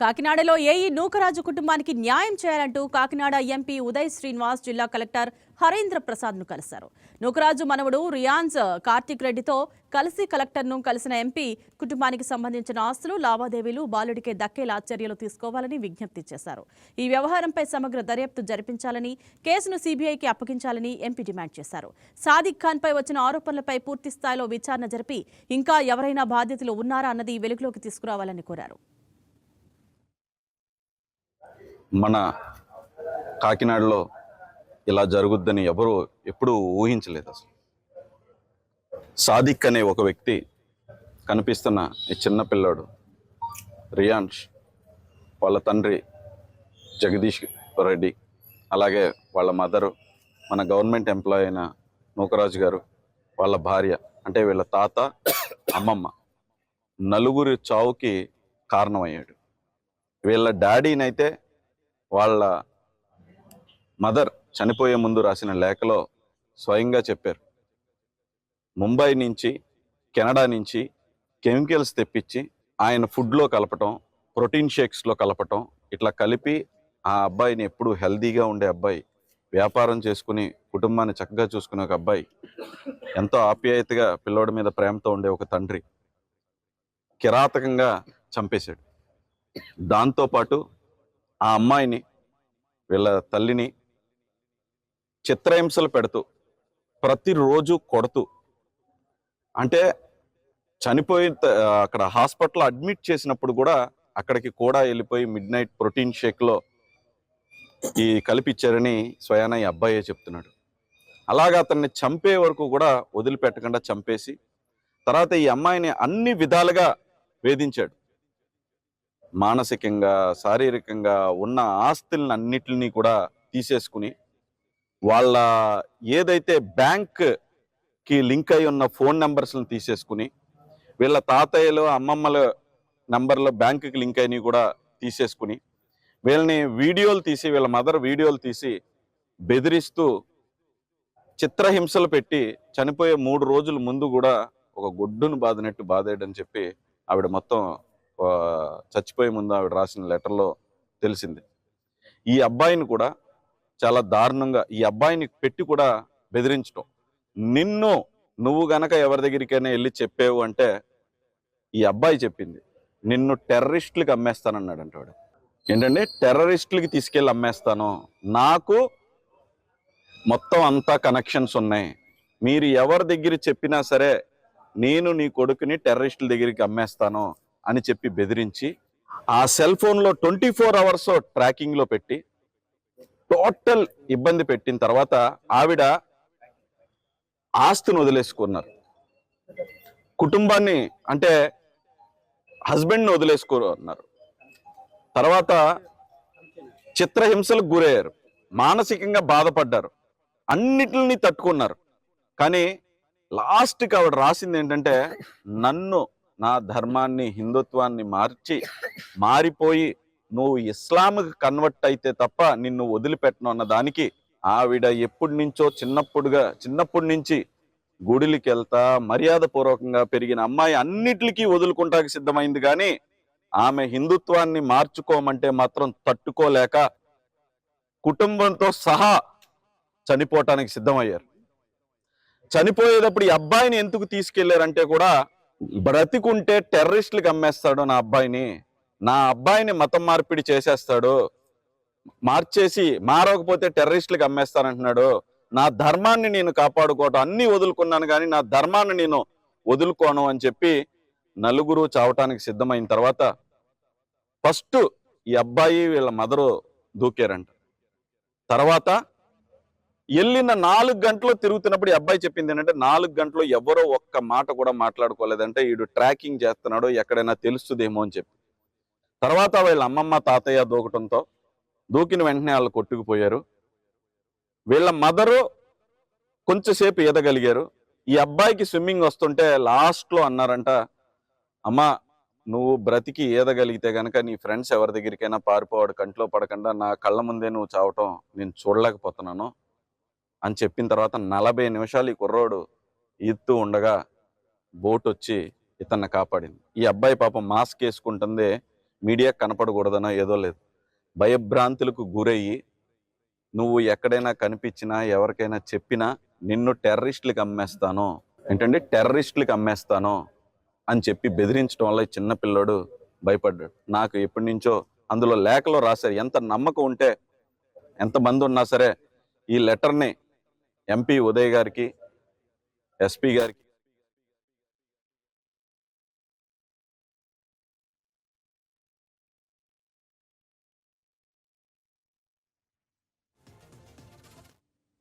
కాకినాడలో ఏఈ నూకరాజు కుటుంబానికి న్యాయం చేయాలంటూ కాకినాడ ఎంపీ ఉదయ్ శ్రీనివాస్ జిల్లా కలెక్టర్ హరేంద్ర ప్రసాద్ ను కలిశారు. నూకరాజు మనవడు రియాన్స్ కార్తిక్ రెడ్డితో కలిసి కలెక్టర్ను కలిసిన ఎంపీ కుటుంబానికి సంబంధించిన ఆస్తులు, లావాదేవీలు బాలుడికే దక్కేలా చర్యలు తీసుకోవాలని విజ్ఞప్తి చేశారు. ఈ వ్యవహారంపై సమగ్ర దర్యాప్తు జరిపించాలని, కేసును సీబీఐకి అప్పగించాలని ఎంపీ డిమాండ్ చేశారు. సాదిక్ ఖాన్ పై వచ్చిన ఆరోపణలపై పూర్తి స్థాయిలో విచారణ జరిపి ఇంకా ఎవరైనా బాధ్యతలు ఉన్నారా అన్నది వెలుగులోకి తీసుకురావాలని కోరారు. మన కాకినాడలో ఇలా జరుగుద్దని ఎవరు ఎప్పుడూ ఊహించలేదు. అసలు సాదిక్ అనే ఒక వ్యక్తి, కనిపిస్తున్న ఈ చిన్న పిల్లాడు రియాన్స్, వాళ్ళ తండ్రి జగదీష్ రెడ్డి, అలాగే వాళ్ళ మదరు మన గవర్నమెంట్ ఎంప్లాయీ అయిన నూకరాజు గారు, వాళ్ళ భార్య అంటే వీళ్ళ తాత, అమ్మమ్మ నలుగురి చావుకి కారణమయ్యాడు. వీళ్ళ డాడీనైతే వాళ్ళ మదర్ చనిపోయే ముందు రాసిన లేఖలో స్వయంగా చెప్పారు. ముంబై నుంచి, కెనడా నుంచి కెమికల్స్ తెప్పించి ఆయన ఫుడ్లో కలపటం, ప్రోటీన్ షేక్స్లో కలపటం, ఇట్లా కలిపి ఆ అబ్బాయిని ఎప్పుడు హెల్దీగా ఉండే అబ్బాయి, వ్యాపారం చేసుకుని కుటుంబాన్ని చక్కగా చూసుకునే ఒక అబ్బాయి, ఎంతో ఆప్యాయతగా పిల్లోడి మీద ప్రేమతో ఉండే ఒక తండ్రి కిరాతకంగా చంపేశాడు. దాంతోపాటు ఆ అమ్మాయిని, వీళ్ళ తల్లిని చిత్రహింసలు పెడుతూ, ప్రతిరోజు కొడుతూ, అంటే చనిపోయి అక్కడ హాస్పిటల్ అడ్మిట్ చేసినప్పుడు కూడా అక్కడికి కూడా వెళ్ళిపోయి మిడ్ నైట్ ప్రోటీన్ షేక్లో ఈ కలిపిచ్చారని స్వయాన ఈ అబ్బాయే చెప్తున్నాడు. అలాగా అతన్ని చంపే వరకు కూడా వదిలిపెట్టకుండా చంపేసి, తర్వాత ఈ అమ్మాయిని అన్ని విధాలుగా వేధించాడు. మానసికంగా, శారీరకంగా ఉన్న ఆస్తులను అన్నిటిని కూడా తీసేసుకుని, వాళ్ళ ఏదైతే బ్యాంక్కి లింక్ అయి ఉన్న ఫోన్ నెంబర్స్ని తీసేసుకుని, వీళ్ళ తాతయ్యలు, అమ్మమ్మల నెంబర్లు బ్యాంకుకి లింక్ అయినవి కూడా తీసేసుకుని, వీళ్ళని వీడియోలు తీసి, వీళ్ళ మదర్ వీడియోలు తీసి బెదిరిస్తూ చిత్రహింసలు పెట్టి, చనిపోయే 3 రోజుల ముందు కూడా ఒక గొడ్డును బాదినట్టు బాధేయడని చెప్పి ఆవిడ మొత్తం చచ్చిపోయే ముందు ఆవిడ రాసిన లెటర్లో తెలిసింది. ఈ అబ్బాయిని కూడా చాలా దారుణంగా ఈ అబ్బాయిని పెట్టి కూడా బెదిరించడం. నువ్వు గనక ఎవరి దగ్గరికైనా వెళ్ళి చెప్పావు అంటే, ఈ అబ్బాయి చెప్పింది, నిన్ను టెర్రరిస్టులకి అమ్మేస్తానన్నాడంట. వాడు ఏంటంటే టెర్రరిస్టులకి తీసుకెళ్ళి అమ్మేస్తాను, నాకు మొత్తం అంతా కనెక్షన్స్ ఉన్నాయి, మీరు ఎవరి దగ్గర చెప్పినా సరే నేను నీ కొడుకుని టెర్రరిస్టుల దగ్గరికి అమ్మేస్తాను అని చెప్పి బెదిరించి, ఆ సెల్ ఫోన్లో 24 అవర్స్ ట్రాకింగ్లో పెట్టి టోటల్ ఇబ్బంది పెట్టిన తర్వాత ఆవిడ ఆస్తిని వదిలేసుకున్నారు. కుటుంబాన్ని అంటే హస్బెండ్ని వదిలేసుకున్నారు. తర్వాత చిత్రహింసలకు గురయ్యారు, మానసికంగా బాధపడ్డారు, అన్నిటిని తట్టుకున్నారు. కానీ లాస్ట్కి ఆవిడ రాసింది ఏంటంటే, నన్ను, నా ధర్మాన్ని, హిందుత్వాన్ని మారిపోయి నువ్వు ఇస్లాంకి కన్వర్ట్ అయితే తప్ప నిన్ను వదిలిపెట్టను అన్న దానికి ఆవిడ ఎప్పటి నుంచో చిన్నప్పటి నుంచి గుడికి వెళ్తా మర్యాద పూర్వకంగా పెరిగిన అమ్మాయి అన్నిటికీ వదులుకుంటానికి సిద్ధమైంది. కానీ ఆమె హిందుత్వాన్ని మార్చుకోమంటే మాత్రం తట్టుకోలేక కుటుంబంతో సహా చనిపోవటానికి సిద్ధమయ్యారు. చనిపోయేటప్పుడు ఈ అబ్బాయిని ఎందుకు తీసుకెళ్లారంటే కూడా, బ్రతికుంటే టెర్రరిస్టులకు అమ్మేస్తాడు నా అబ్బాయిని మతం మార్పిడి చేసేస్తాడు, మారకపోతే టెర్రరిస్టులకు అమ్మేస్తానంటున్నాడు, నా ధర్మాన్ని నేను కాపాడుకోవటం అన్ని వదులుకున్నాను కానీ నా ధర్మాన్ని నేను వదులుకోను అని చెప్పి నలుగురు చావటానికి సిద్ధమైన తర్వాత ఫస్ట్ ఈ అబ్బాయి వీళ్ళ మదరు దూకారంట. తర్వాత వెళ్ళిన 4 గంటలు తిరుగుతున్నప్పుడు ఈ అబ్బాయి చెప్పింది ఏంటంటే, 4 గంటలు ఎవరో ఒక్క మాట కూడా మాట్లాడుకోలేదంటే, వీడు ట్రాకింగ్ చేస్తున్నాడో ఎక్కడైనా తెలుస్తుందేమో అని చెప్పి. తర్వాత వీళ్ళ అమ్మమ్మ, తాతయ్య దూకిన వెంటనే వాళ్ళు కొట్టుకుపోయారు. వీళ్ళ మదరు కొంచెంసేపు ఈదగలిగారు. ఈ అబ్బాయికి స్విమ్మింగ్ వస్తుంటే లాస్ట్లో అన్నారంట, అమ్మా నువ్వు బ్రతికి ఈదగలిగితే కనుక నీ ఫ్రెండ్స్ ఎవరి దగ్గరికైనా పారిపోవాడు, కంట్లో పడకుండా నా కళ్ళ ముందే నువ్వు చావటం నేను చూడలేకపోతున్నాను అని చెప్పిన తర్వాత 40 నిమిషాలు ఈ కుర్రోడు ఈదుతూ ఉండగా బోట్ వచ్చి ఇతన్ని కాపాడింది. ఈ అబ్బాయి పాపం మాస్క్ వేసుకుంటుంది, మీడియా కనపడకూడదనో ఏదో లేదు, భయభ్రాంతులకు గురయ్యి నువ్వు ఎక్కడైనా కనిపించినా ఎవరికైనా చెప్పినా నిన్ను టెర్రరిస్టులకు అమ్మేస్తాను, ఏంటంటే టెర్రరిస్టులకు అమ్మేస్తాను అని చెప్పి బెదిరించడం వల్ల ఈ చిన్న పిల్లోడు భయపడ్డాడు. నాకు ఎప్పటి నుంచో అందులో లేఖలో రాశారు, ఎంత నమ్మకం ఉంటే ఎంతమంది ఉన్నా సరే ఈ లెటర్ని ఎంపీ ఉదయ్ గారికి, ఎస్పీ గారికి